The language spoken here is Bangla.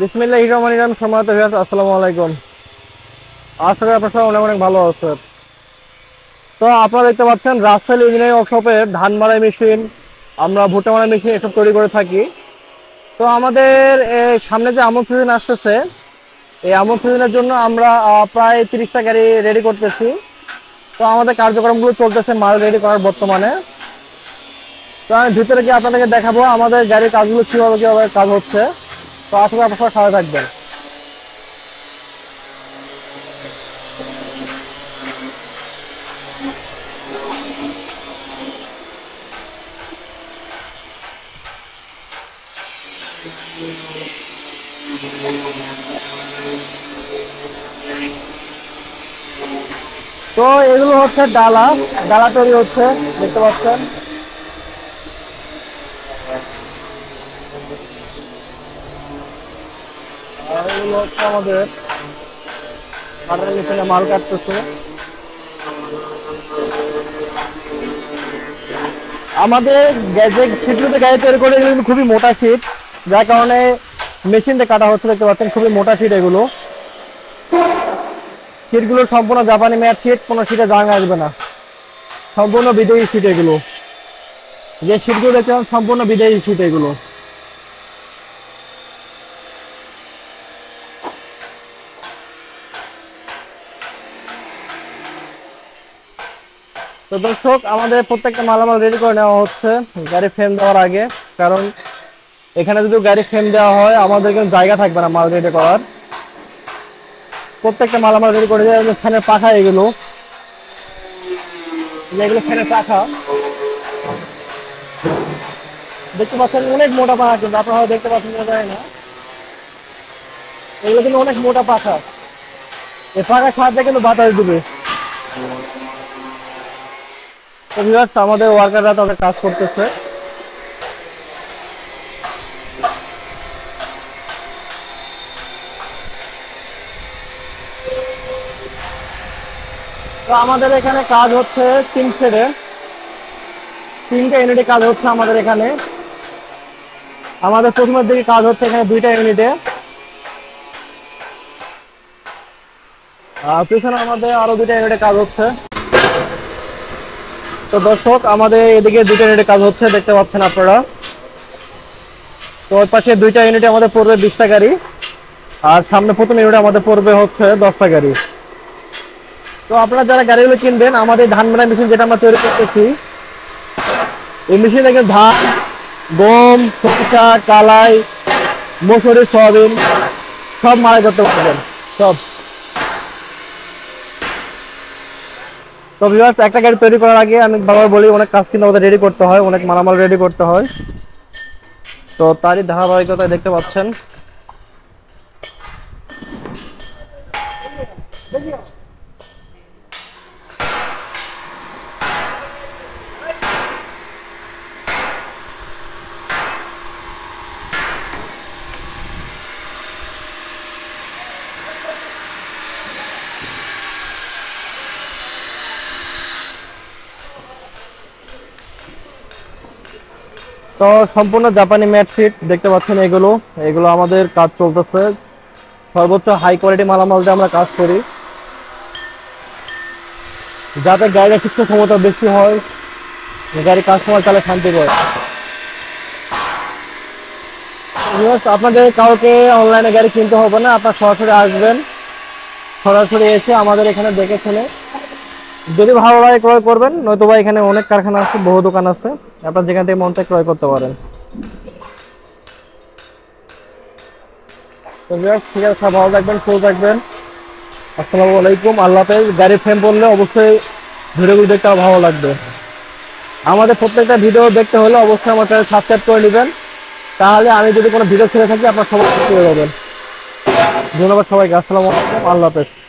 বিসমিল্লাহির রহমানির রহিম। সম্মানিত ভিউয়ার্স, আসসালামু আলাইকুম। আশা করি আপনারা সবাই অনেক অনেক ভালো আছেন। তো আপনারা দেখতে পাচ্ছেন রাসেল ইঞ্জিনিয়ারিং ওয়ার্কশপে ধান মাড়াই মেশিন, আমরা ভুট্টা মাড়াই মেশিন এসব তৈরি করে থাকি। তো আমাদের সামনে যে আমন সিজন আসতেছে, এই আমন সিজনের জন্য আমরা প্রায় 30টা গাড়ি রেডি করতেছি। তো আমাদের কার্যক্রমগুলো চলতেছে মাল রেডি করার বর্তমানে। তো আমি ভিতরে গিয়ে আপনাদেরকে দেখাবো আমাদের গাড়ির কাজগুলো কীভাবে কীভাবে কাজ হচ্ছে। তো আশা করি আপনারা সাথে থাকবেন। তো এগুলো হচ্ছে ডালা, ডালা তৈরি হচ্ছে, দেখতে পাচ্ছেন। আর এগুলো হচ্ছে আমাদের কাটার মেশিনে মাল কাটতেছে। আমাদের যে শীটগুলোতে গাড়ি তৈরি করে এগুলো কিন্তু খুবই মোটা শীট, যার কারণে মেশিনতে কাটা হচ্ছে, দেখতে পাচ্ছেন খুবই মোটা শীট। এগুলো শীটগুলো সম্পূর্ণ জাপানি ম্যাট শীট, কোনো শীটে জাং আসবে না, সম্পূর্ণ বিদেশি শীট। এগুলো যে শীটগুলো দেখতে পাচ্ছেন সম্পূর্ণ বিদেশি শীট এগুলো। তো দর্শক, আমাদের প্রত্যেকটা মালামাল রেডি করে নেওয়া হচ্ছে গাড়ি ফ্রেম দেওয়ার আগে, কারণ এখানে যদি গাড়ি ফ্রেম দেওয়া হয় আমাদের কিন্তু জায়গা থাকবে না মাল রেডি করার। প্রত্যেকটা মালামাল রেডি করে দেওয়া। ফ্যানের পাখা এগুলো, এগুলো ফ্যানের পাখা দেখতে পাচ্ছেন, অনেক মোটা পাখা, কিন্তু আপনারা হয়তো দেখতে পাচ্ছেন যায় না, এগুলো কিন্তু অনেক মোটা পাখা। এই পাখার সাহায্যে কিন্তু বাতাস দিবে। তো ভিউয়ার্স, আমাদের ওয়ার্কাররা তাদের কাজ করতেছে। তো আমাদের এখানে কাজ হচ্ছে 3 সেটে, 3টা ইউনিটে কাজ হচ্ছে আমাদের এখানে। আমাদের প্রথমের দিকে কাজ হচ্ছে এখানে 2টা ইউনিটে, আর পিছনে আমাদের আরো 2টা ইউনিটে কাজ হচ্ছে। তো দর্শক, আমাদের এদিকে 2টা ইউনিটে কাজ হচ্ছে, দেখতে পাচ্ছেন আপনারা। তো ওর পাশে 2টা ইউনিটে আমাদের পড়বে 20টা গাড়ি, আর সামনে প্রথম ইউনিটে আমাদের পড়বে হচ্ছে 10টা গাড়ি। তো আপনারা যারা গাড়িগুলো কিনবেন, আমাদের ধান মাড়াই মেশিন যেটা আমরা তৈরি করতেছি, এই মেশিন থেকে ধান, গম, সরিষা, কালাই, মসুরি, সয়াবিন সব মাড়াই করতে পারবেন, সব। তো ভিউয়ার্স, একটা গাড়ি তৈরি করার আগে আমি বারবার বলি, অনেক কাজ কিন্তু আমাদের রেডি করতে হয়, অনেক মালামাল রেডি করতে হয়। তো তারই ধারাবাহিকতায় দেখতে পাচ্ছেন। তো সম্পূর্ণ জাপানি ম্যাট শীট দেখতে পাচ্ছেন, এগুলো এগুলো আমাদের কাজ চলতেছে। সর্বোচ্চ হাই কোয়ালিটি মালামাল দিয়ে আমরা কাজ করি, যাতে গাড়ির কিছু ক্ষমতা বেশি হয়, গাড়ি কাস্টমার চালে শান্তি পায়। আপনাদের কাউকে অনলাইনে গাড়ি কিনতে হবে না, আপনার সরাসরি আসবেন, সরাসরি এসে আমাদের এখানে দেখে শুনে যদি ভালো লাগে ক্রয় করবেন, নয়তোবা এখানে অনেক কারখানা আছে, বহু দোকান আছে, আপনার যেখান থেকে মন থেকে ক্রয় করতে পারেন। তো ঠিক আছে, ভালো থাকবেন, সুস্থ থাকবেন। আসসালামু আলাইকুম, আল্লাহ হাফেজ। গাড়ি ফ্রেম বললে অবশ্যই ভিডিওগুলো দেখতে ভালো লাগবে। আমাদের প্রত্যেকটা ভিডিও দেখতে হলে অবশ্যই আমার চ্যানেল সাবস্ক্রাইব করে নেবেন, তাহলে আমি যদি কোনো ভিডিও ছেড়ে থাকি আপনার সবাই পেয়ে যাবেন। ধন্যবাদ সবাইকে, আসসালামু আলাইকুম, আল্লাহ হাফেজ।